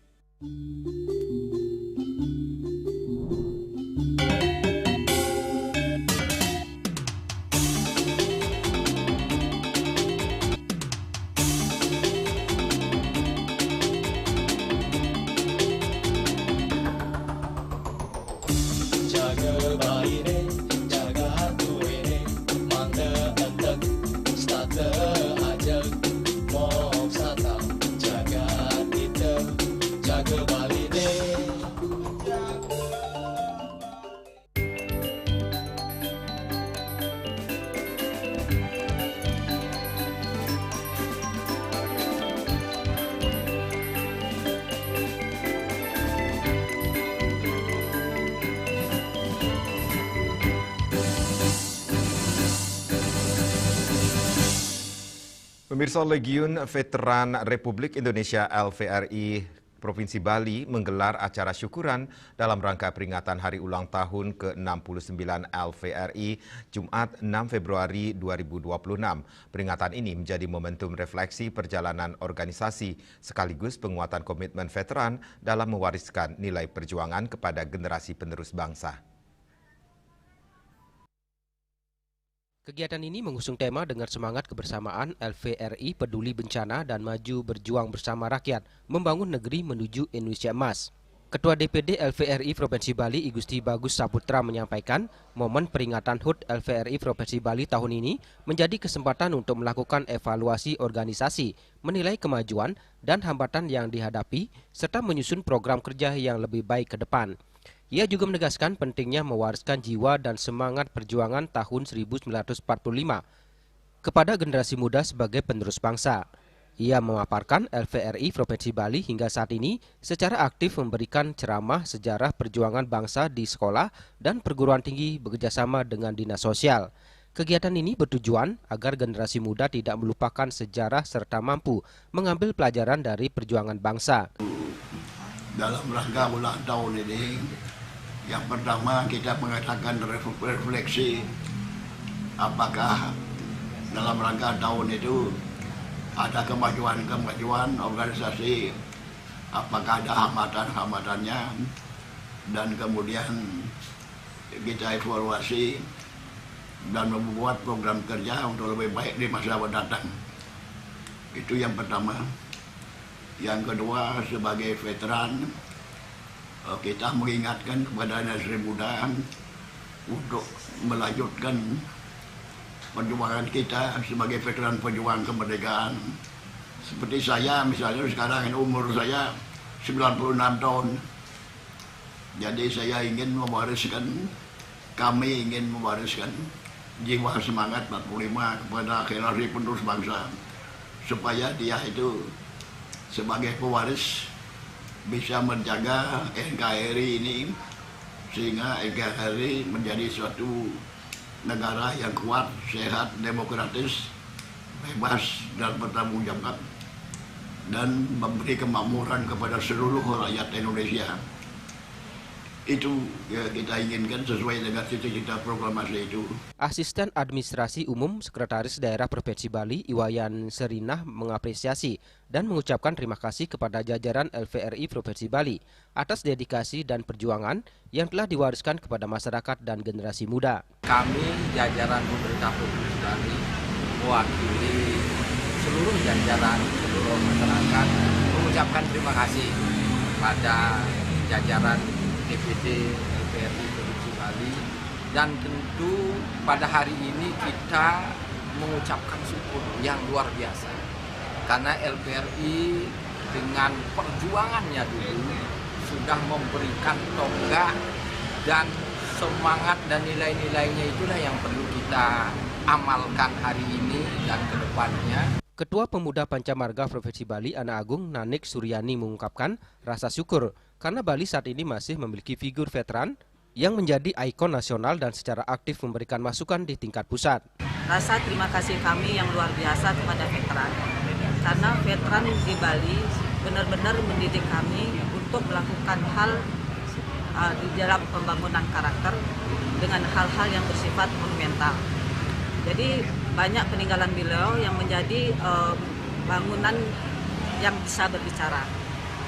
B: Pemirsa, Legiun Veteran Republik Indonesia LVRI Provinsi Bali menggelar acara syukuran dalam rangka peringatan Hari Ulang Tahun ke-69 LVRI Jumat 6 Februari 2026. Peringatan ini menjadi momentum refleksi perjalanan organisasi sekaligus penguatan komitmen veteran dalam mewariskan nilai perjuangan kepada generasi penerus bangsa.
G: Kegiatan ini mengusung tema dengan semangat kebersamaan LVRI peduli bencana dan maju berjuang bersama rakyat, membangun negeri menuju Indonesia Emas. Ketua DPD LVRI Provinsi Bali I Gusti Bagus Saputra menyampaikan, momen peringatan HUT LVRI Provinsi Bali tahun ini menjadi kesempatan untuk melakukan evaluasi organisasi, menilai kemajuan dan hambatan yang dihadapi, serta menyusun program kerja yang lebih baik ke depan. Ia juga menegaskan pentingnya mewariskan jiwa dan semangat perjuangan tahun 1945 kepada generasi muda sebagai penerus bangsa. Ia memaparkan LVRI Provinsi Bali hingga saat ini secara aktif memberikan ceramah sejarah perjuangan bangsa di sekolah dan perguruan tinggi bekerjasama dengan dinas sosial. Kegiatan ini bertujuan agar generasi muda tidak melupakan sejarah serta mampu mengambil pelajaran dari perjuangan bangsa.
A: Dalam rangka ulang tahun ini, yang pertama kita mengatakan refleksi apakah dalam rangka tahun itu ada kemajuan-kemajuan organisasi, apakah ada hambatan-hambatannya, dan kemudian kita evaluasi dan membuat program kerja untuk lebih baik di masa mendatang. Itu yang pertama. Yang kedua, sebagai veteran, kita mengingatkan kepada generasi muda untuk melanjutkan perjuangan kita sebagai veteran pejuang kemerdekaan. Seperti saya misalnya sekarang umur saya 96 tahun. Jadi saya ingin kami ingin mewariskan jiwa semangat 45 kepada generasi penerus bangsa. Supaya dia itu sebagai pewaris bisa menjaga NKRI ini sehingga NKRI menjadi suatu negara yang kuat, sehat, demokratis, bebas dan bertanggung jawab dan memberi kemakmuran kepada seluruh rakyat Indonesia. Itu ya, kita inginkan sesuai dengan cita-cita proklamasi itu.
G: Asisten Administrasi Umum Sekretaris Daerah Provinsi Bali Iwayan Serinah mengapresiasi dan mengucapkan terima kasih kepada jajaran LVRI Provinsi Bali atas dedikasi dan perjuangan yang telah diwariskan kepada masyarakat dan generasi muda.
D: Kami jajaran pemerintah Provinsi Bali mewakili seluruh jajaran seluruh masyarakat mengucapkan terima kasih pada jajaran DPD LVRI Provinsi Bali, dan tentu pada hari ini kita mengucapkan syukur yang luar biasa karena LVRI dengan perjuangannya dulu sudah memberikan tonggak dan semangat dan nilai-nilainya itulah yang perlu kita amalkan hari ini dan ke depannya.
G: Ketua Pemuda Pancamarga Provinsi Bali Ana Agung Nanik Suryani mengungkapkan rasa syukur karena Bali saat ini masih memiliki figur veteran yang menjadi ikon nasional dan secara aktif memberikan masukan di tingkat pusat.
W: Rasa terima kasih kami yang luar biasa kepada veteran, karena veteran di Bali benar-benar mendidik kami untuk melakukan hal di dalam pembangunan karakter dengan hal-hal yang bersifat monumental. Jadi banyak peninggalan beliau yang menjadi bangunan yang bisa berbicara,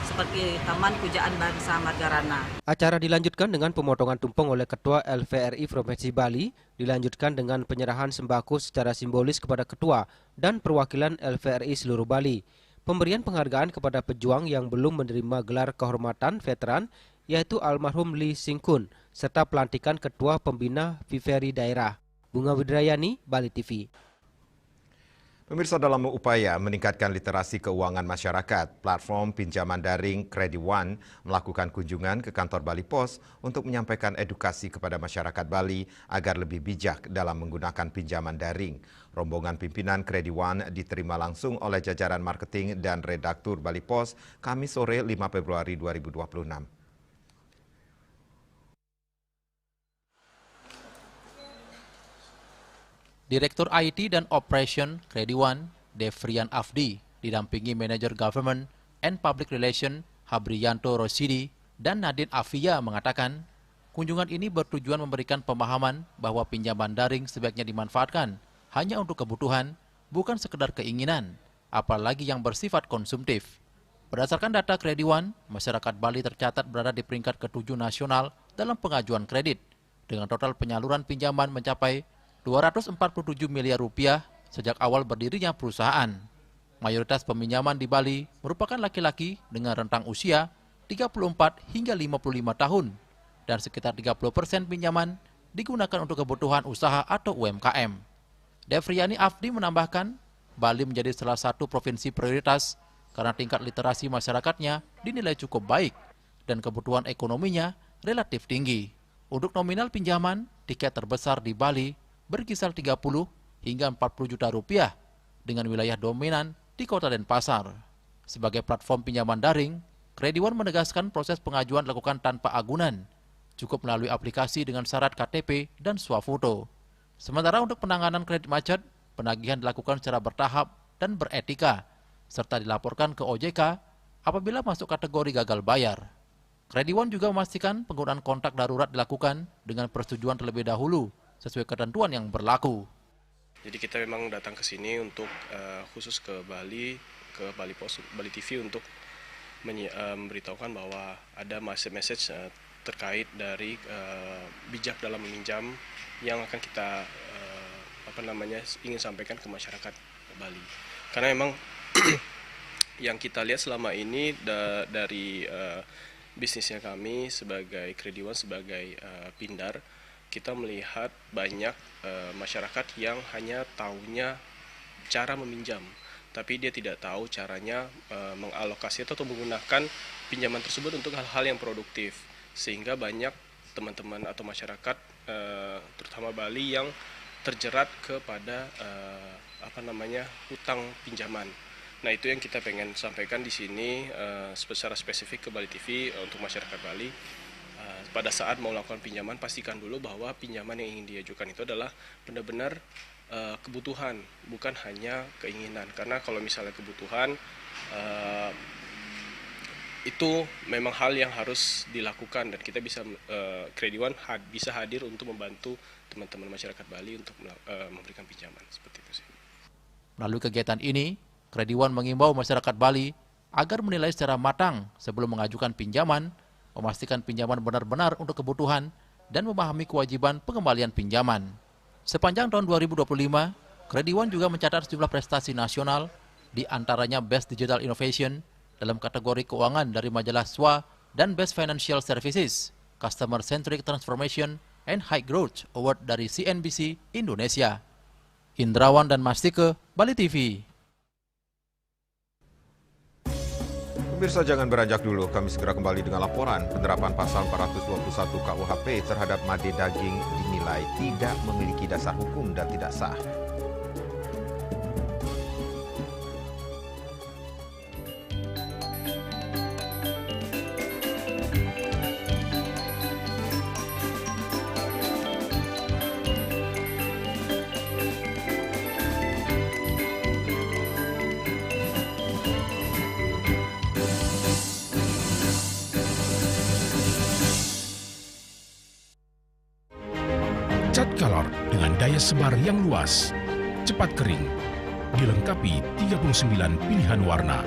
W: seperti Taman Pujaan Bangsa Margarana.
G: Acara dilanjutkan dengan pemotongan tumpeng oleh Ketua LVRI Provinsi Bali, dilanjutkan dengan penyerahan sembako secara simbolis kepada Ketua dan perwakilan LVRI seluruh Bali. Pemberian penghargaan kepada pejuang yang belum menerima gelar kehormatan veteran, yaitu almarhum Lee Sing-kun, serta pelantikan Ketua Pembina Viveri Daerah. Bunga Widrayani, Bali TV.
B: Pemirsa, dalam upaya meningkatkan literasi keuangan masyarakat, platform pinjaman daring Kredi One melakukan kunjungan ke kantor Bali Pos untuk menyampaikan edukasi kepada masyarakat Bali agar lebih bijak dalam menggunakan pinjaman daring. Rombongan pimpinan Kredi One diterima langsung oleh jajaran marketing dan redaktur Bali Pos Kamis sore 5 Februari 2026.
C: Direktur IT dan Operation Kredi One, Devrian Afdi, didampingi Manager Government and Public Relation Habrianto Rosidi dan Nadine Afia mengatakan, kunjungan ini bertujuan memberikan pemahaman bahwa pinjaman daring sebaiknya dimanfaatkan hanya untuk kebutuhan, bukan sekedar keinginan, apalagi yang bersifat konsumtif. Berdasarkan data Krediwan, masyarakat Bali tercatat berada di peringkat ke-7 nasional dalam pengajuan kredit, dengan total penyaluran pinjaman mencapai 247 miliar rupiah sejak awal berdirinya perusahaan. Mayoritas peminjaman di Bali merupakan laki-laki dengan rentang usia 34 hingga 55 tahun, dan sekitar 30% pinjaman digunakan untuk kebutuhan usaha atau UMKM. Devriani Afdi menambahkan, Bali menjadi salah satu provinsi prioritas karena tingkat literasi masyarakatnya dinilai cukup baik dan kebutuhan ekonominya relatif tinggi. Untuk nominal pinjaman, tiket terbesar di Bali berkisar 30 hingga 40 juta rupiah dengan wilayah dominan di Kota Denpasar. Sebagai platform pinjaman daring, Krediwan menegaskan proses pengajuan dilakukan tanpa agunan, cukup melalui aplikasi dengan syarat KTP dan swafoto. Sementara untuk penanganan kredit macet, penagihan dilakukan secara bertahap dan beretika, serta dilaporkan ke OJK apabila masuk kategori gagal bayar. Krediwan juga memastikan penggunaan kontak darurat dilakukan dengan persetujuan terlebih dahulu sesuai ketentuan yang berlaku.
E: Jadi kita memang datang ke sini untuk khusus ke Bali Post, Bali TV untuk memberitahukan bahwa ada message terkait dari bijak dalam meminjam yang akan kita ingin sampaikan ke masyarakat Bali. Karena memang yang kita lihat selama ini dari bisnisnya kami sebagai Krediwan, sebagai Pindar, kita melihat banyak masyarakat yang hanya tahunya cara meminjam, tapi dia tidak tahu caranya mengalokasi atau menggunakan pinjaman tersebut untuk hal-hal yang produktif, sehingga banyak teman-teman atau masyarakat terutama Bali yang terjerat kepada hutang pinjaman. Nah, itu yang kita pengen sampaikan di sini secara spesifik ke Bali TV untuk masyarakat Bali. Pada saat mau melakukan pinjaman, pastikan dulu bahwa pinjaman yang ingin diajukan itu adalah benar-benar kebutuhan, bukan hanya keinginan. Karena kalau misalnya kebutuhan, itu memang hal yang harus dilakukan, dan kita bisa Krediwan bisa hadir untuk membantu teman-teman masyarakat Bali untuk memberikan pinjaman, seperti itu sih.
C: Melalui kegiatan ini, Krediwan mengimbau masyarakat Bali agar menilai secara matang sebelum mengajukan pinjaman, memastikan pinjaman benar-benar untuk kebutuhan, dan memahami kewajiban pengembalian pinjaman. Sepanjang tahun 2025, Krediwan juga mencatat sejumlah prestasi nasional, di antaranya Best Digital Innovation dalam kategori keuangan dari majalah SWA dan Best Financial Services, Customer Centric Transformation and High Growth Award dari CNBC Indonesia. Indrawan dan Mastike, Bali TV.
B: Pemirsa, jangan beranjak dulu, kami segera kembali dengan laporan. Penerapan pasal 421 KUHP terhadap made daging dinilai tidak memiliki dasar hukum dan tidak sah.
F: Cat Color dengan daya sebar yang luas, cepat kering, dilengkapi 39 pilihan warna.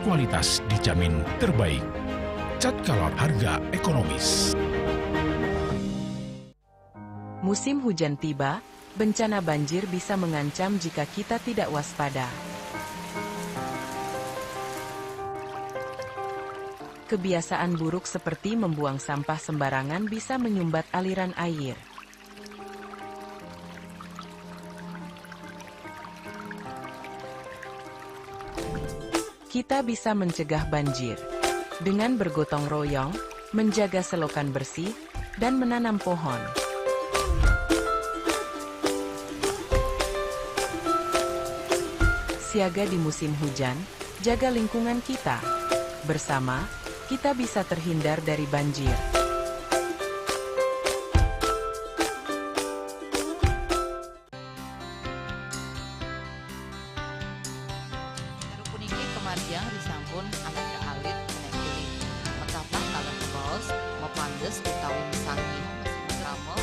F: Kualitas dijamin terbaik. Cat Color harga ekonomis.
I: Musim hujan tiba, bencana banjir bisa mengancam jika kita tidak waspada. Kebiasaan buruk seperti membuang sampah sembarangan bisa menyumbat aliran air. Kita bisa mencegah banjir dengan bergotong royong, menjaga selokan bersih, dan menanam pohon. Siaga di musim hujan, jaga lingkungan kita. Bersama, kita bisa terhindar dari banjir.
H: Mas Mepandes utawi misangi mesin drama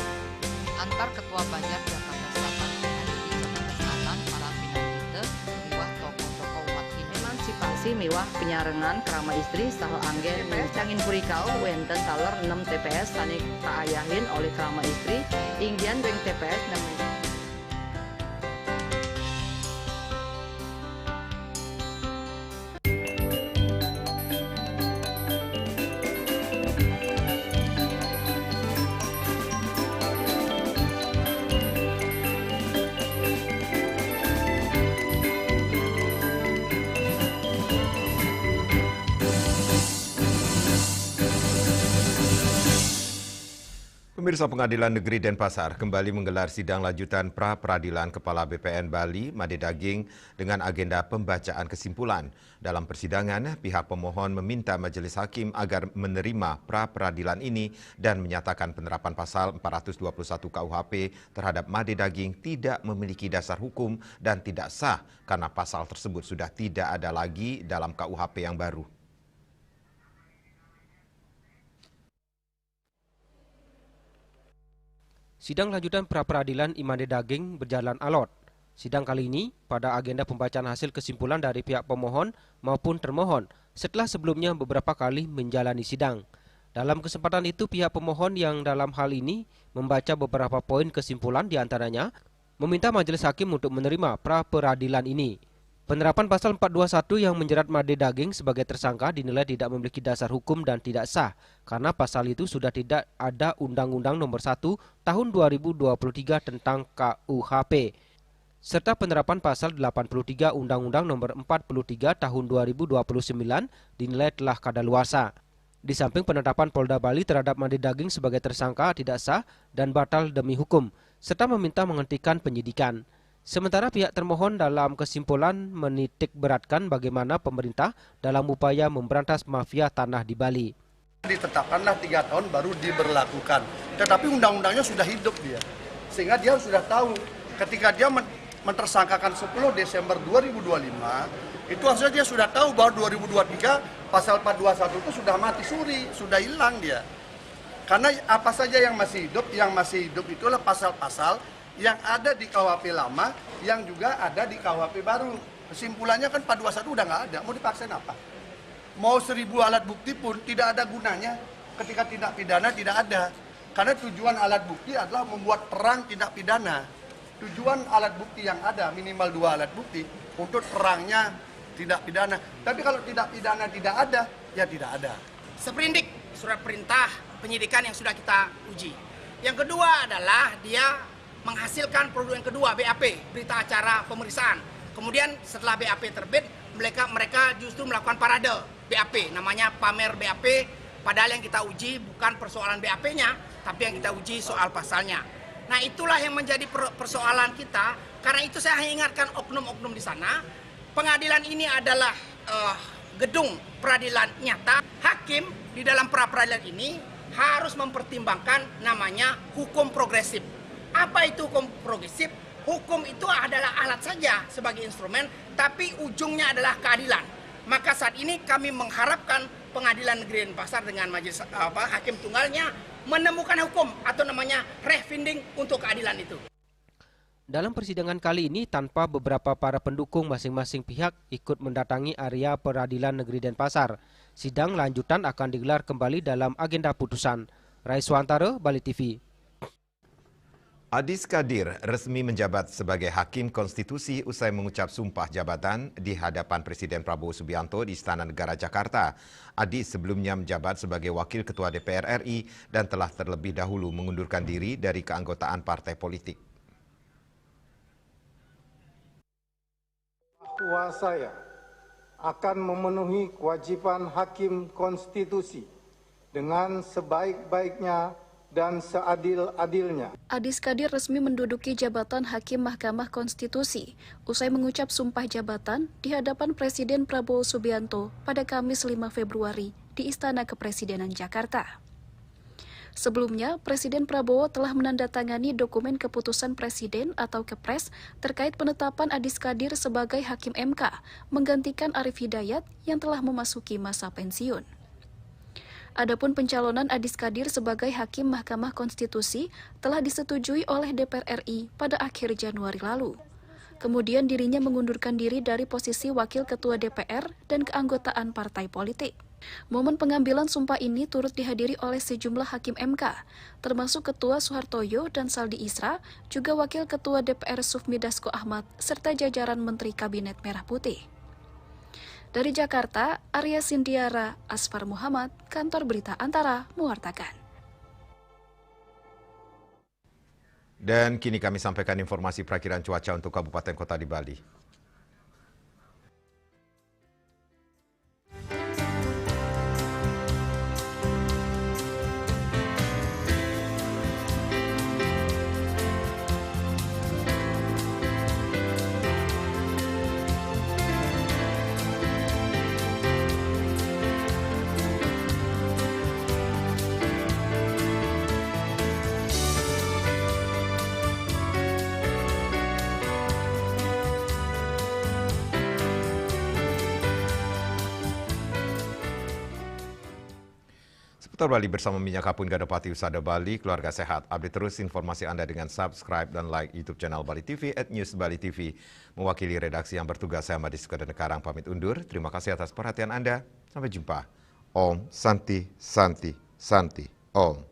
H: antar Ketua Banjar Jakarta Selatan hari di Jakarta Selatan para pinangkita miwah tokoh-tokoh umat Hindu
W: emansipasi miwah penyarengan krama istri saha anggen cangin purikau wenten taler 6 TPS sanik kaayahin oleh krama istri inggian ring TPS namanya.
B: Pemirsa, Pengadilan Negeri Denpasar kembali menggelar sidang lanjutan pra-peradilan Kepala BPN Bali, Made Daging, dengan agenda pembacaan kesimpulan. Dalam persidangan, pihak pemohon meminta Majelis Hakim agar menerima pra-peradilan ini dan menyatakan penerapan pasal 421 KUHP terhadap Made Daging tidak memiliki dasar hukum dan tidak sah karena pasal tersebut sudah tidak ada lagi dalam KUHP yang baru.
G: Sidang lanjutan pra-peradilan Made Daging berjalan alot. Sidang kali ini pada agenda pembacaan hasil kesimpulan dari pihak pemohon maupun termohon setelah sebelumnya beberapa kali menjalani sidang. Dalam kesempatan itu pihak pemohon yang dalam hal ini membaca beberapa poin kesimpulan diantaranya meminta Majelis Hakim untuk menerima pra-peradilan ini. Penerapan pasal 421 yang menjerat Made Daging sebagai tersangka dinilai tidak memiliki dasar hukum dan tidak sah karena pasal itu sudah tidak ada Undang-Undang Nomor 1 Tahun 2023 tentang KUHP serta penerapan pasal 83 Undang-Undang Nomor 43 Tahun 2029 dinilai telah kadaluarsa. Di samping penetapan Polda Bali terhadap Made Daging sebagai tersangka tidak sah dan batal demi hukum serta meminta menghentikan penyidikan. Sementara pihak termohon dalam kesimpulan menitik beratkan bagaimana pemerintah dalam upaya memberantas mafia tanah di Bali.
N: Ditetapkanlah 3 tahun baru diberlakukan, tetapi undang-undangnya sudah hidup dia. Sehingga dia sudah tahu ketika dia mentersangkakan 10 Desember 2025, itu harusnya dia sudah tahu bahwa 2023 pasal 421 itu sudah mati suri, sudah hilang dia. Karena apa saja yang masih hidup itulah pasal-pasal yang ada di KUHP lama, yang juga ada di KUHP baru. Kesimpulannya kan 421 udah nggak ada, mau dipaksain apa? Mau 1000 alat bukti pun tidak ada gunanya ketika tindak pidana tidak ada. Karena tujuan alat bukti adalah membuat terang tindak pidana. Tujuan alat bukti yang ada, minimal 2 alat bukti, untuk terangnya tindak pidana. Tapi kalau tindak pidana tidak ada, ya tidak ada.
O: Seprindik surat perintah penyidikan yang sudah kita uji. Yang kedua adalah dia menghasilkan produk yang kedua, BAP, berita acara pemeriksaan. Kemudian setelah BAP terbit, mereka justru melakukan parade BAP, namanya pamer BAP, padahal yang kita uji bukan persoalan BAP-nya, tapi yang kita uji soal pasalnya. Nah, itulah yang menjadi persoalan kita. Karena itu saya hanya ingatkan oknum-oknum di sana, pengadilan ini adalah gedung peradilan nyata. Hakim di dalam pra-peradilan ini harus mempertimbangkan namanya hukum progresif. Apa itu hukum progresif? Hukum itu adalah alat saja sebagai instrumen, tapi ujungnya adalah keadilan. Maka saat ini kami mengharapkan Pengadilan Negeri Denpasar dengan majelis hakim tunggalnya menemukan hukum atau namanya refinding untuk keadilan itu.
G: Dalam persidangan kali ini tanpa beberapa para pendukung masing-masing pihak ikut mendatangi area Peradilan Negeri Denpasar. Sidang lanjutan akan digelar kembali dalam agenda putusan. Raiswantara, Bali TV.
B: Adis Kadir resmi menjabat sebagai Hakim Konstitusi usai mengucap sumpah jabatan di hadapan Presiden Prabowo Subianto di Istana Negara Jakarta. Adis sebelumnya menjabat sebagai Wakil Ketua DPR RI dan telah terlebih dahulu mengundurkan diri dari keanggotaan partai politik.
X: Bahwa saya akan memenuhi kewajiban Hakim Konstitusi dengan sebaik-baiknya dan seadil-adilnya.
Y: Adis Kadir resmi menduduki jabatan Hakim Mahkamah Konstitusi usai mengucap sumpah jabatan di hadapan Presiden Prabowo Subianto pada Kamis 5 Februari di Istana Kepresidenan Jakarta. Sebelumnya, Presiden Prabowo telah menandatangani dokumen keputusan Presiden atau Kepres terkait penetapan Adis Kadir sebagai Hakim MK, menggantikan Arief Hidayat yang telah memasuki masa pensiun. Adapun pencalonan Adis Kadir sebagai Hakim Mahkamah Konstitusi telah disetujui oleh DPR RI pada akhir Januari lalu. Kemudian dirinya mengundurkan diri dari posisi Wakil Ketua DPR dan keanggotaan partai politik. Momen pengambilan sumpah ini turut dihadiri oleh sejumlah hakim MK, termasuk Ketua Soehartoyo dan Saldi Isra, juga Wakil Ketua DPR Sufmi Dasko Ahmad, serta jajaran Menteri Kabinet Merah Putih. Dari Jakarta, Arya Sintiara, Asfar Muhammad, Kantor Berita Antara, mewartakan.
B: Dan kini kami sampaikan informasi perakiran cuaca untuk kabupaten kota di Bali. Seputar Bali bersama Minyak Kapun Gadapati Usada Bali, keluarga sehat. Update terus informasi Anda dengan subscribe dan like YouTube channel Bali TV @newsbali.tv. Mewakili redaksi yang bertugas, saya Madi Sukadana Karang pamit undur. Terima kasih atas perhatian Anda. Sampai jumpa. Om Santi Santi Santi Om.